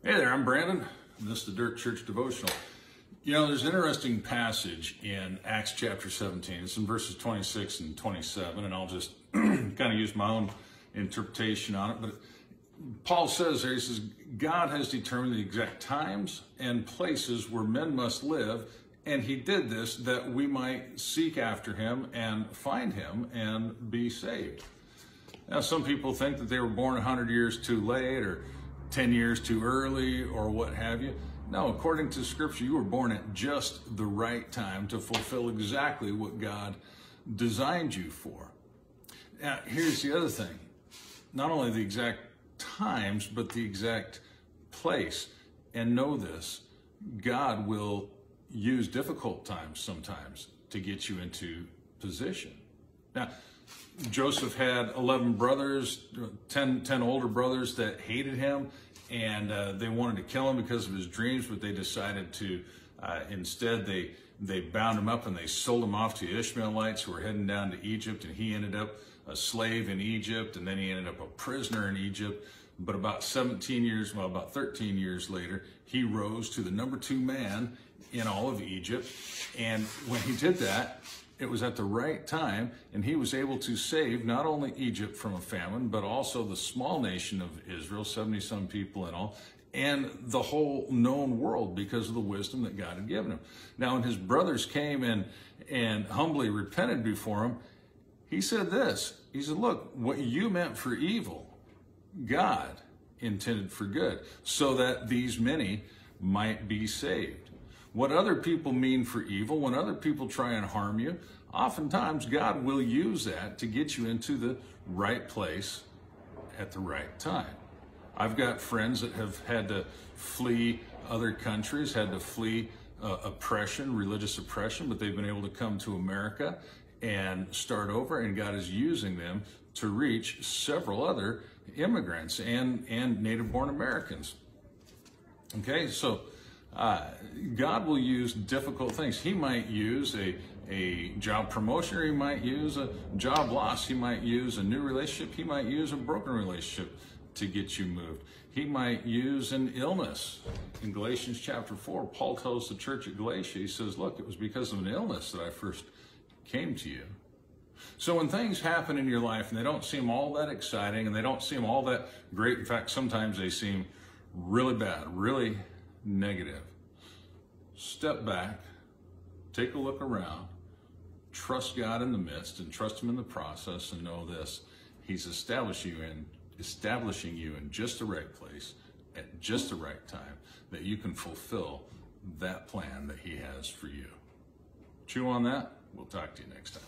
Hey there, I'm Brandon. This is the Dirt Church Devotional. You know, there's an interesting passage in Acts chapter 17. It's in verses 26 and 27, and I'll just kind of use my own interpretation on it. But Paul says there, he says, God has determined the exact times and places where men must live, and he did this that we might seek after him and find him and be saved. Now, some people think that they were born 100 years too late or 10 years too early or what have you. No, according to Scripture, you were born at just the right time to fulfill exactly what God designed you for. Now, here's the other thing. Not only the exact times, but the exact place. And know this, God will use difficult times sometimes to get you into position. Now, Joseph had 11 brothers, 10 older brothers that hated him, and they wanted to kill him because of his dreams, but they decided to, instead they bound him up and they sold him off to Ishmaelites who were heading down to Egypt, and he ended up a slave in Egypt, and then he ended up a prisoner in Egypt. But about 13 years later, he rose to the number 2 man in all of Egypt, and when he did that, it was at the right time, and he was able to save not only Egypt from a famine, but also the small nation of Israel, 70-some people in all, and the whole known world because of the wisdom that God had given him. Now, when his brothers came and humbly repented before him, he said this. He said, look, what you meant for evil, God intended for good, so that these many might be saved. What other people mean for evil, when other people try and harm you, oftentimes God will use that to get you into the right place at the right time. I've got friends that have had to flee other countries, had to flee oppression, religious oppression, but they've been able to come to America and start over, and God is using them to reach several other immigrants and native-born Americans. Okay, so God will use difficult things. He might use a job promotion, or he might use a job loss. He might use a new relationship. He might use a broken relationship to get you moved. He might use an illness. In Galatians chapter 4, Paul tells the church at Galatia, he says, look, it was because of an illness that I first came to you. So when things happen in your life and they don't seem all that exciting and they don't seem all that great, in fact, sometimes they seem really bad, really negative, step back, take a look around, trust God in the midst and trust him in the process, and know this, he's establishing you in just the right place at just the right time, that you can fulfill that plan that he has for you. Chew on that. We'll talk to you next time.